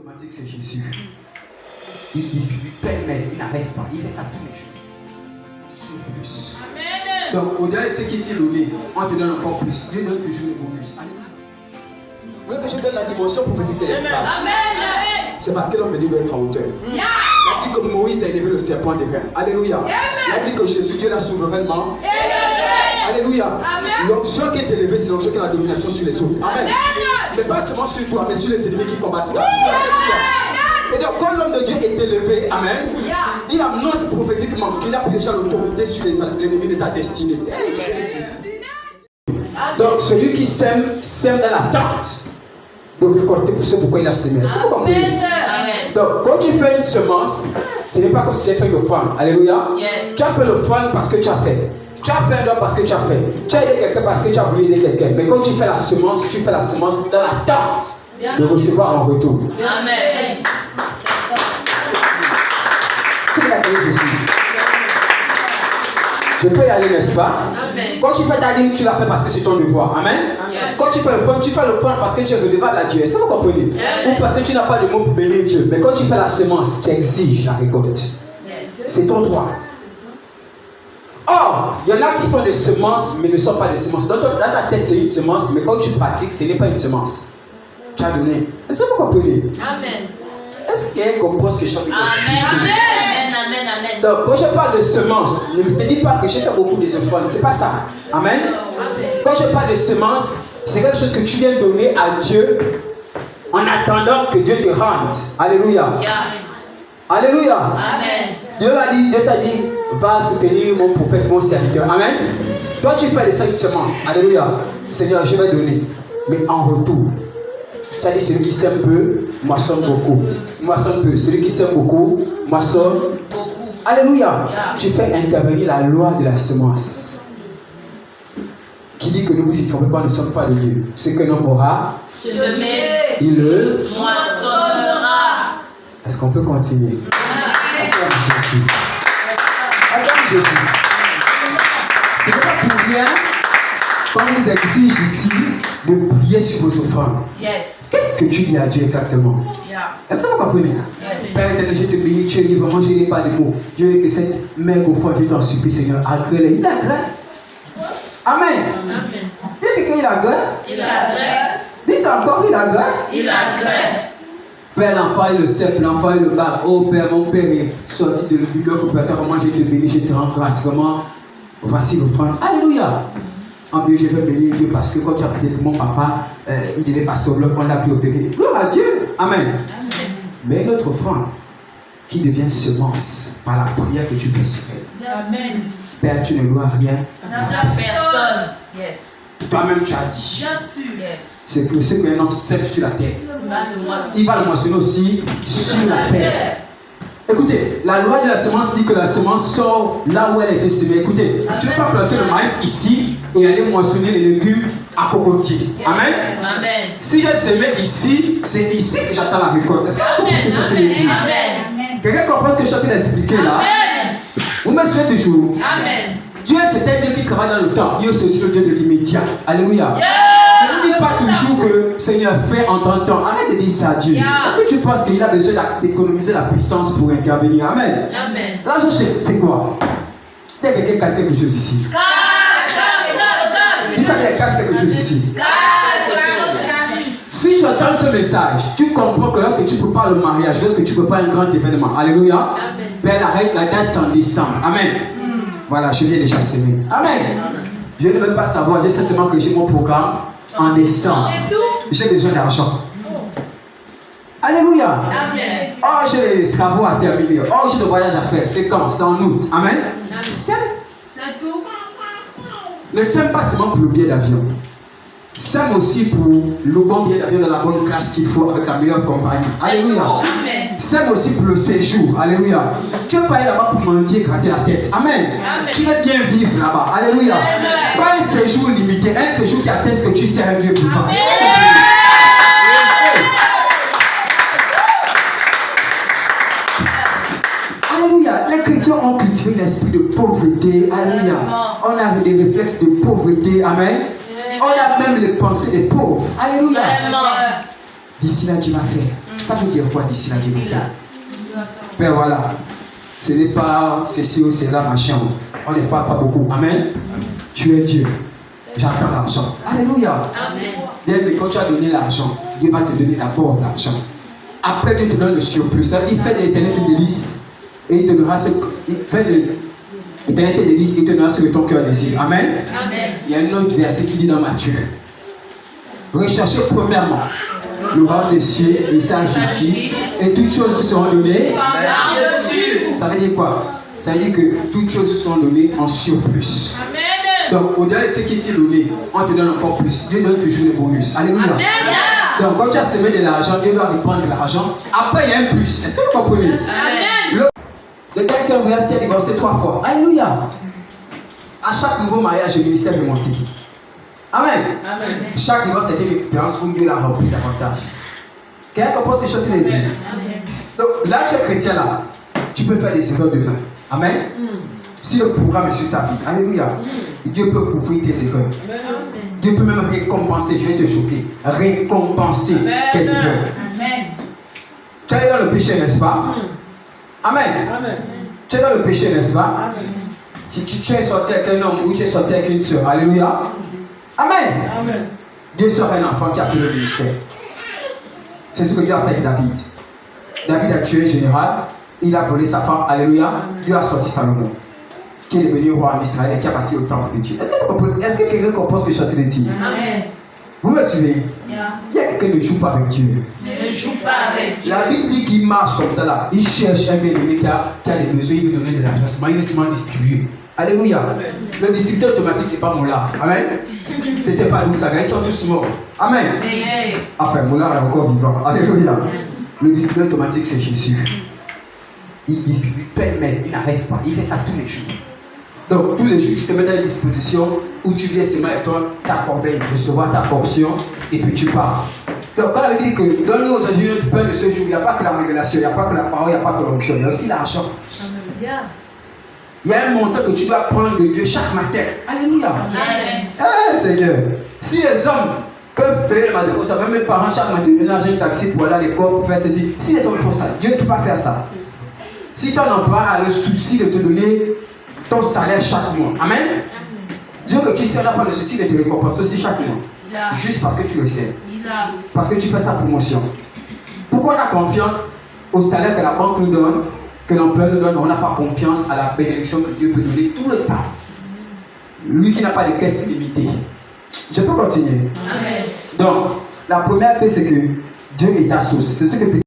automatique, c'est Jésus. Il distribue pêle-mêle, il n'arrête pas, il fait ça tous les jours. Sur plus. Amen. Donc, au-delà de ce qui était donné, on te donne encore plus. Dieu donne toujours le bonus. Vous voulez que je donne la dimension prophétique de l'espace? Amen. C'est parce que l'homme me dit d'être en hauteur. Yeah. Il dit que Moïse a élevé le serpent des reins. Alléluia. Il dit que Jésus Dieu l'a souverainement. Amen. Alléluia. L'onction qui est élevée, c'est l'onction qui a la domination sur les autres. Amen. C'est pas seulement sur toi, mais sur les ennemis qui combattent la vie. Et donc, quand l'homme de Dieu est élevé, amen, il annonce prophétiquement qu'il a déjà l'autorité sur les ennemis de ta destinée. Donc, celui qui sème, sème dans l'attente de récolter. C'est pourquoi il a semé. Est-ce que vous comprenez? Donc, quand tu fais une semence, ce n'est pas comme si tu as fait l'offrande. Alléluia. Tu as fait l'offrande parce que tu as fait. Tu as fait un don parce que tu as fait. Tu as aidé quelqu'un parce que tu as voulu aider quelqu'un. Mais quand tu fais la semence dans l'attente de recevoir en retour. Amen. Je peux y aller, n'est-ce pas? Amen. Quand tu fais ta dîme, tu l'as fait parce que c'est ton devoir. Amen. Yes. Quand tu fais l'offrande parce que tu es redevable à Dieu. Est-ce que vous comprenez? Yes. Ou parce que tu n'as pas de mots pour bénir Dieu. Mais quand tu fais la semence, tu exiges la récolte. Yes. C'est ton droit. Or, il y en a qui font des semences, mais ne sont pas des semences. Dans ta tête, c'est une semence, mais quand tu pratiques, ce n'est pas une semence. Tu as donné. Est-ce que vous comprenez? Amen. Est-ce qu'il y a un compose que je chante? Amen. Amen. Amen. Donc, quand je parle de semences, ne te dis pas que j'ai fait beaucoup de offrandes. C'est pas ça. Amen. Quand je parle de semences, c'est quelque chose que tu viens donner à Dieu en attendant que Dieu te rende. Alléluia. Alléluia. Amen. Dieu t'a dit, va soutenir mon prophète, mon serviteur. Amen. Toi, tu fais les 5 semences. Alléluia. Seigneur, je vais donner. Mais en retour, tu as dit, celui qui sème peu, moissonne beaucoup. Moissonne peu. Celui qui sème beaucoup, moissonne beaucoup. Alléluia. Tu fais intervenir la loi de la semence. Qui dit que nous, si on ne pas, ne sommes pas de Dieu. Ce que l'homme aura semé, il le moissonnera. Est-ce qu'on peut continuer? Attends Jésus. Attends Jésus. Ce n'est pas pour rien qu'on vous exige ici de prier sur vos offrandes. Yes. Qu'est-ce que tu dis à Dieu exactement? Est-ce que vous comprenez? Yes. Père éternel, je te bénis, tu es libre. Moi, je n'ai pas de mots. Je veux que cette mère offrande, je t'en supplie, Seigneur, agrée-les. Il agrée. Amen. Dis qu'il agrée. Il agrée. Dis ça encore, il agrée. Il agrée. Père, l'enfant et le cercle, l'enfant et le bas. Oh Père, mon Père est sorti de l'œuvre opérateur. Moi, je te bénis, je te rends grâce. Vraiment, voici l'offrande. Alléluia. En Dieu, je vais bénir Dieu parce que quand tu as peut-être mon papa, il devait passer au bloc, on l'a pu opérer. Gloire à Dieu. Amen. Amen. Mais notre offrande qui devient semence par la prière que tu fais sur elle. Amen. Père, tu ne dois rien à personne. Yes. Toi-même, tu as dit. Bien sûr. Yes. C'est que ce qu'un homme sème sur la terre, il va le moissonner aussi sur la terre. Écoutez, la loi de la semence dit que la semence sort là où elle a été semée. Écoutez, amen. Tu ne peux pas planter le maïs ici et aller moissonner les légumes à cocotier. Amen. Amen. Si j'ai semé ici, c'est ici que j'attends la récolte. Est-ce que vous comprenez ce que je suis en train de dire? Quelqu'un comprend ce que je suis en train d'expliquer là? Amen. Vous me suivez toujours? Amen. Dieu, c'est un Dieu qui travaille dans le temps. Dieu, c'est aussi le Dieu de l'immédiat. Alléluia. Ne dis pas toujours que Seigneur, fais en ton temps. Arrête de dire ça à Dieu. Est-ce que tu penses qu'il a besoin d'économiser la puissance pour intervenir? Amen. Amen. L'argent, c'est quoi? Il y a quelqu'un qui casse quelque chose ici. Dis ça, il casse quelque chose ici. Si tu entends ce message, tu comprends que lorsque tu ne peux pas le mariage, lorsque tu ne peux pas un grand événement, alléluia, ben la date c'est en décembre. Amen. Voilà, je viens déjà s'aimer. Amen. Je ne veux pas savoir, je sais seulement que j'ai mon programme en décembre. J'ai besoin d'argent. Alléluia. Amen. Oh, j'ai les travaux à terminer. Oh, j'ai le voyage à faire. C'est quand? C'est en août. Amen. C'est tout. Ne sème pas seulement pour le billet d'avion. Sème aussi pour le bon billet d'avion dans la bonne classe qu'il faut avec la meilleure compagnie. Alléluia. Sème aussi pour le séjour. Alléluia. Tu ne veux pas aller là-bas pour mendier et gratter la tête. Amen. Amen. Tu veux bien vivre là-bas. Alléluia. Amen. Pas un séjour limité, un séjour qui atteste que tu sais un Dieu vivant. Alléluia. Les chrétiens ont cultivé l'esprit de pauvreté. Alléluia. On a des réflexes de pauvreté. Amen. On a même les pensées des pauvres. Alléluia. D'ici là, tu vas faire. Ça veut dire quoi d'ici là, Dieu? Père, voilà. Ce n'est pas ceci ou cela, machin. On ne parle pas beaucoup. Amen. Tu es Dieu. J'attends l'argent. Alléluia. Amen. Quand tu as donné l'argent, Dieu va te donner d'abord l'argent. Après, Dieu te donne le surplus. Ça veut dire, il fait de l'éternel tes délices. Et il te donnera ce. Il fait de l'éternel tes délices. Et il te donnera ce que ton cœur désire. Amen. Amen. Il y a un autre verset qui dit dans Matthieu: recherchez premièrement le royaume des cieux et sa justice, et toutes choses vous seront données par-dessus. Ça veut dire quoi? Ça veut dire que toutes choses vous seront données en surplus. Amen. Donc, au-delà de ce qui t'est donné, on te donne encore plus. Dieu donne toujours le bonus. Alléluia. Amen. Donc, quand tu as semé de l'argent, Dieu doit reprendre de l'argent. Après, il y a un plus. Est-ce que vous comprenez? Amen. Le gars qui a divorcé 3 fois. Alléluia. À chaque nouveau mariage, le ministère est monté. Amen. Amen. Chaque divorce, c'était une expérience où Dieu l'a rempli davantage. Quelqu'un comprend ce que je te dis? Donc là, tu es chrétien là. Tu peux faire des erreurs demain. Amen. Si le programme est sur ta vie, alléluia, Dieu peut couvrir tes erreurs. Dieu peut même récompenser. Je vais te choquer. Récompenser tes erreurs. Tu es dans le péché, n'est-ce pas? Amen. Tu es dans le péché, n'est-ce pas? Tu es sorti avec un homme ou tu es sorti avec une soeur. Alléluia. Amen. Amen. Dieu sera un enfant qui a pris le ministère. C'est ce que Dieu a fait avec David. David a tué un général. Il a volé sa femme. Alléluia. Dieu a sorti Salomon, qui est devenu roi en Israël et qui a bâti le temple de Dieu. Est-ce que quelqu'un comprend ce que je suis en train de dire? Amen. Vous me suivez? Il y a quelqu'un qui ne joue pas avec Dieu. Ne joue pas avec Dieu. La Bible dit qu'il marche comme ça là. Il cherche un bien-aimé qui a des besoins, il veut donner de l'argent. Il veut seulement distribuer. Alléluia. Amen. Le distributeur automatique, c'est pas Moula. Amen. C'était pas nous, ça. Ils sont tous morts. Amen. Amen. Enfin, Moula est encore vivant. Alléluia. Amen. Le distributeur automatique, c'est Jésus. Il distribue pêle-mêle, il n'arrête pas. Il fait ça tous les jours. Donc, tous les jours, tu te mets dans une disposition où tu viens seulement avec toi, ta corbeille, recevoir ta portion, et puis tu pars. Donc, quand la Bible dit que donne-nous aujourd'hui notre pain de ce jour, il n'y a pas que la révélation, il n'y a pas que la parole, il n'y a pas que l'onction, il y a aussi l'argent. Il y a un montant que tu dois prendre de Dieu chaque matin. Alléluia. Eh Seigneur, si les hommes peuvent payer le matin, vous savez, mes parents chaque matin donner un taxi pour aller à l'école, pour faire ceci. Si les hommes font ça, Dieu ne peut pas faire ça. Si ton emploi a le souci de te donner ton salaire chaque mois. Amen. Dieu que tu sais, n'a pas le souci de te récompenser aussi chaque mois. Juste parce que tu le sais. Parce que tu fais sa promotion. Pourquoi on a confiance au salaire que la banque nous donne, que l'employeur nous donne, on n'a pas confiance à la bénédiction que Dieu peut donner tout le temps. Lui qui n'a pas de caisse limitée. Je peux continuer. Amen. Donc, la première paix, c'est que Dieu est ta source. C'est ce que